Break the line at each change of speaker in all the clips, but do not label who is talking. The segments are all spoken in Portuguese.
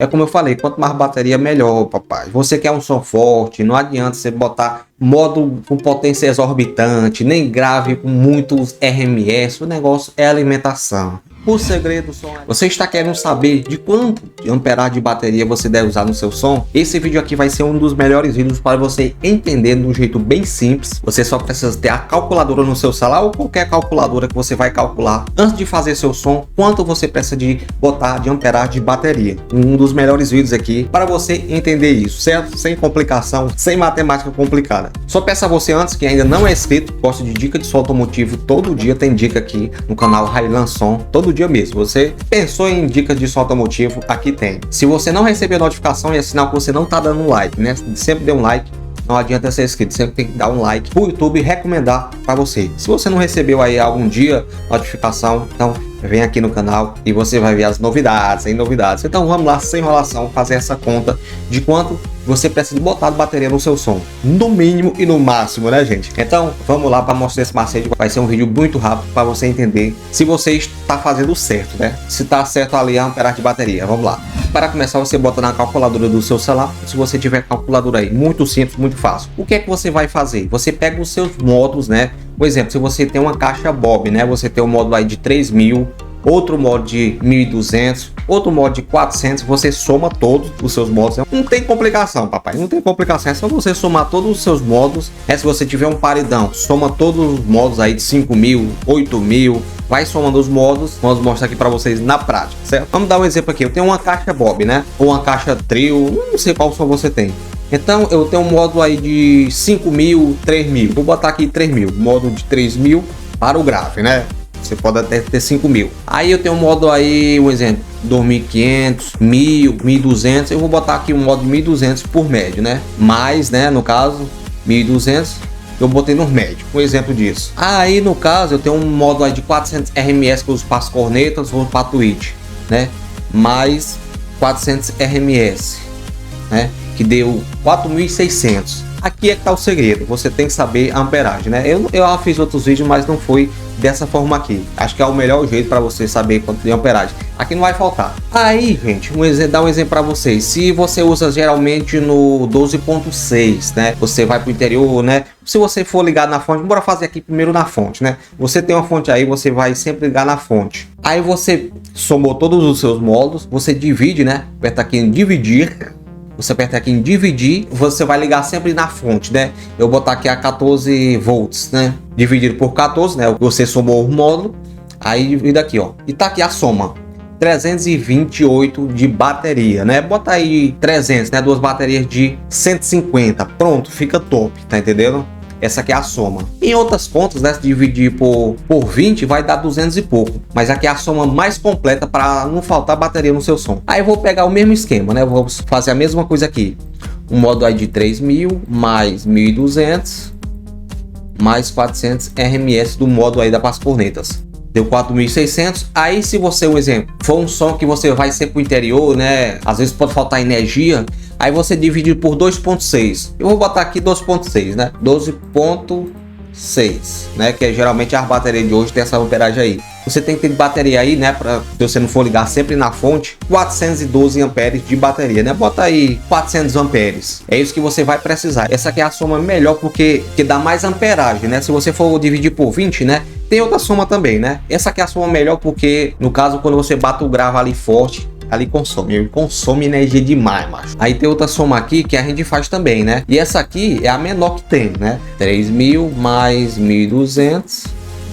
É como eu falei, quanto mais bateria, melhor, papai. Você quer um som forte, não adianta você botar modo com potência exorbitante, nem grave com muitos RMS. O negócio é alimentação. O segredo só é... Você está querendo saber de quanto de amperagem de bateria você deve usar no seu som? Esse vídeo aqui vai ser um dos melhores vídeos para você entender de um jeito bem simples. Você só precisa ter a calculadora no seu celular ou qualquer calculadora que você vai calcular antes de fazer seu som, quanto você precisa de botar de amperagem de bateria. Um dos melhores vídeos aqui para você entender isso, certo? Sem complicação, sem matemática complicada. Só peço a você antes que ainda não é inscrito, gosta de dica de som automotivo, todo dia tem dica aqui no canal Highland Som, todo dia mesmo. Você pensou em dicas de som automotivo, aqui tem. Se você não receber notificação, é sinal que você não tá dando um like, né? Sempre dê um like, não adianta ser inscrito, sempre tem que dar um like pro YouTube recomendar para você. Se você não recebeu aí algum dia notificação, então vem aqui no canal e você vai ver as novidades, sem novidades. Então vamos lá, sem enrolação, fazer essa conta de quanto você precisa botar de bateria no seu som, no mínimo e no máximo, né, gente? Então vamos lá para mostrar esse macete. Vai ser um vídeo muito rápido para você entender se você está fazendo certo, né? Se está certo ali a amperagem de bateria. Vamos lá. Para começar, você bota na calculadora do seu celular. Se você tiver calculadora aí, muito simples, muito fácil. O que é que você vai fazer? Você pega os seus módulos, né? Por exemplo, se você tem uma caixa Bob, né? Você tem um módulo aí de 3000, outro módulo de 1200, outro módulo de 400, você soma todos os seus módulos. Não tem complicação, papai, não tem complicação, é só você somar todos os seus módulos. Se você tiver um paredão, soma todos os módulos aí de 5000, 8000, vai somando os módulos. Vamos mostrar aqui para vocês na prática, certo? Vamos dar um exemplo aqui. Eu tenho uma caixa Bob, né? Ou uma caixa Trio, não sei qual som você tem. Então eu tenho um módulo aí de 5000, 3000. Vou botar aqui 3000, módulo de 3000 para o grave, né? Você pode até ter 5000. Aí eu tenho um módulo aí, um exemplo, 2500, 1000, 1200. Eu vou botar aqui um módulo de 1200 por médio, né? Mais, né? No caso, 1200. Eu botei no médio, um exemplo disso. Aí no caso eu tenho um módulo aí de 400 RMS que eu uso para as cornetas ou para a Twitch, né? Mais 400 RMS, né? Que deu 4600. Aqui é que tá o segredo, você tem que saber a amperagem, né? Eu já fiz outros vídeos, mas não foi dessa forma aqui. Acho que é o melhor jeito para você saber quanto de amperagem. Aqui não vai faltar. Aí, gente, dar um exemplo para vocês. Se você usa geralmente no 12.6, né? Você vai pro interior, né? Se você for ligar na fonte, bora fazer aqui primeiro na fonte, né? Você tem uma fonte aí, você vai sempre ligar na fonte. Aí você somou todos os seus módulos, você divide, né? Aperta aqui em dividir. Você aperta aqui em dividir, você vai ligar sempre na fonte, né? Eu botar aqui a 14 volts, né? Dividido por 14, né? Você somou o módulo, aí divide aqui, ó. E tá aqui a soma. 328 de bateria, né? Bota aí 300, né? Duas baterias de 150. Pronto, fica top, tá entendendo? Essa aqui é a soma. Em outras contas, né, se dividir por 20 vai dar 200 e pouco. Mas aqui é a soma mais completa para não faltar bateria no seu som. Aí eu vou pegar o mesmo esquema, né? Eu vou fazer a mesma coisa aqui. Um módulo aí de 3000 mais 1200 mais 400 RMS do módulo aí das cornetas. Deu 4600. Aí se você, um exemplo, for um som que você vai ser pro interior, né? Às vezes pode faltar energia. Aí você divide por 2.6. Eu vou botar aqui 2.6, né? 12.6, né? Que é geralmente a bateria de hoje tem essa amperagem aí. Você tem que ter bateria aí, né? Para se você não for ligar sempre na fonte, 412 amperes de bateria, né? Bota aí 400 amperes. É isso que você vai precisar. Essa aqui é a soma melhor porque dá mais amperagem, né? Se você for dividir por 20, né? Tem outra soma também, né? Essa aqui é a soma melhor porque, no caso, quando você bate o grave ali forte, ali consome energia demais, macho. Aí tem outra soma aqui que a gente faz também, né? E essa aqui é a menor que tem, né? 3000 mais 1200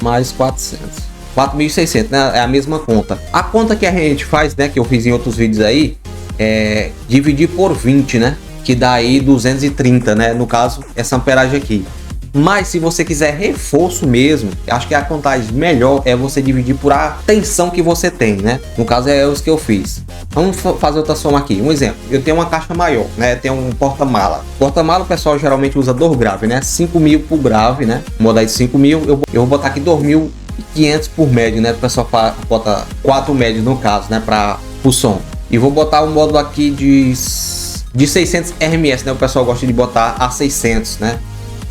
mais 400. 4600, né? É a mesma conta. A conta que a gente faz, né? Que eu fiz em outros vídeos aí, é dividir por 20, né? Que dá aí 230, né? No caso, essa amperagem aqui. Mas se você quiser reforço mesmo, acho que a contagem melhor é você dividir por a tensão que você tem, né? No caso é os que eu fiz. Vamos fazer outra soma aqui. Um exemplo, eu tenho uma caixa maior, né? Tem um porta-mala. Porta-mala o pessoal geralmente usa 2 grave, né? 5000 por grave, né? Modo aí de 5000, eu vou botar aqui 2500 por médio, né? O pessoal bota 4 médios no caso, né? Para o som. E vou botar um módulo aqui de 600 RMS, né? O pessoal gosta de botar a 600, né?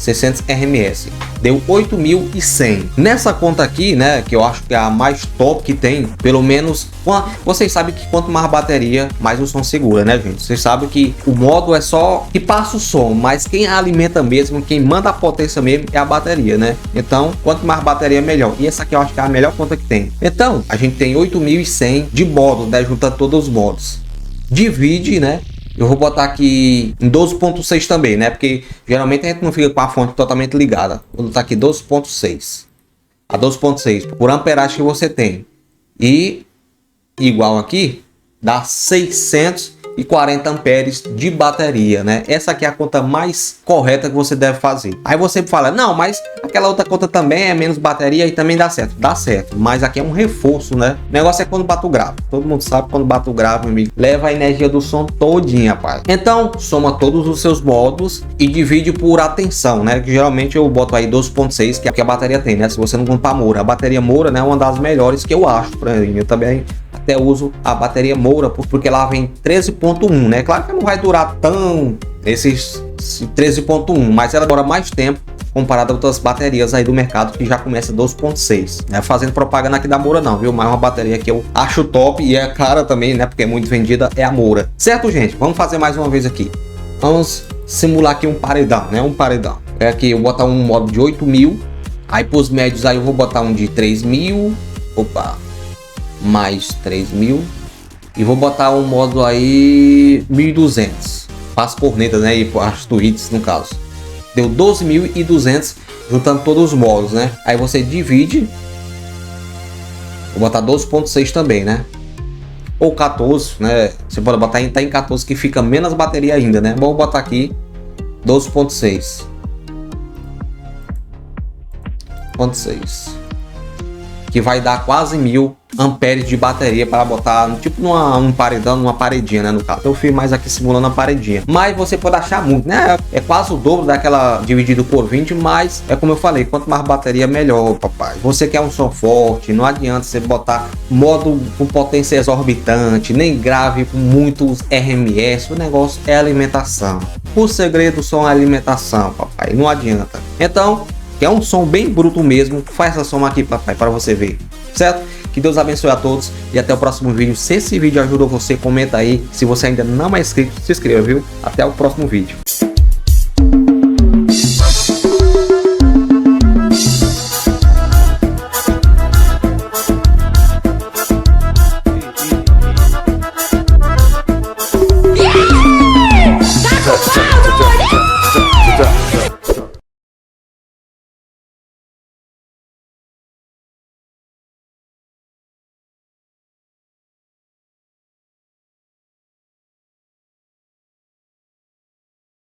600 RMS. Deu 8.100. Nessa conta aqui, né, que eu acho que é a mais top que tem, pelo menos, vocês sabem que quanto mais bateria, mais o som segura, né, gente? Vocês sabem que o modo é só que passa o som, mas quem alimenta mesmo, quem manda a potência mesmo é a bateria, né? Então, quanto mais bateria, melhor. E essa aqui eu acho que é a melhor conta que tem. Então, a gente tem 8.100 de modo, né, juntando todos os modos. Divide, né? Eu vou botar aqui em 12.6 também, né? Porque geralmente a gente não fica com a fonte totalmente ligada. Vou botar aqui 12.6. A 12.6 por amperagem que você tem. E igual aqui, dá 640 amperes de bateria, né? Essa aqui é a conta mais correta que você deve fazer. Aí você fala, não, mas aquela outra conta também é menos bateria e também dá certo. Dá certo, mas aqui é um reforço, né? O negócio é quando bate o grave. Todo mundo sabe quando bate o grave, amigo, leva a energia do som todinha, rapaz. Então, soma todos os seus modos e divide por atenção, né? Que geralmente eu boto aí 12.6, que é o que a bateria tem, né? Se você não comprar Moura. A bateria Moura, né, é uma das melhores que eu acho pra mim. Eu também até uso a bateria Moura, porque lá vem 13.1, né? Claro que não vai durar tão esses 13.1, mas ela demora mais tempo comparado a outras baterias aí do mercado que já começa 12.6, né? Fazendo propaganda aqui da Moura não, viu? Mas uma bateria que eu acho top e é cara também, né? Porque é muito vendida, é a Moura. Certo, gente? Vamos fazer mais uma vez aqui. Vamos simular aqui um paredão, né? Um paredão. É aqui, eu vou botar um modo de 8.000. Aí pros médios aí eu vou botar um de 3.000. Opa! Mais 3.000. E vou botar um modo aí 1.200. Para as cornetas, né? E para as tweets, no caso. Deu 12.200 juntando todos os modos, né? Aí você divide. Vou botar 12.6 também, né? Ou 14, né? Você pode botar em 14 que fica menos bateria ainda, né? Vou botar aqui 12.6. 0.6. Que vai dar quase 1.000 amperes de bateria para botar tipo num paredão, numa paredinha, né? No caso, eu fiz mais aqui simulando a paredinha, mas você pode achar muito, né? É quase o dobro daquela dividido por 20, mas é como eu falei, quanto mais bateria, melhor, papai. Você quer um som forte, não adianta você botar modo com potência exorbitante, nem grave com muitos RMS. O negócio é alimentação. O segredo do som é alimentação, papai. Não adianta. Então, que é um som bem bruto mesmo, faz essa soma aqui, papai, para você ver, certo? Que Deus abençoe a todos e até o próximo vídeo. Se esse vídeo ajudou você, comenta aí. Se você ainda não é inscrito, se inscreva, viu? Até o próximo vídeo.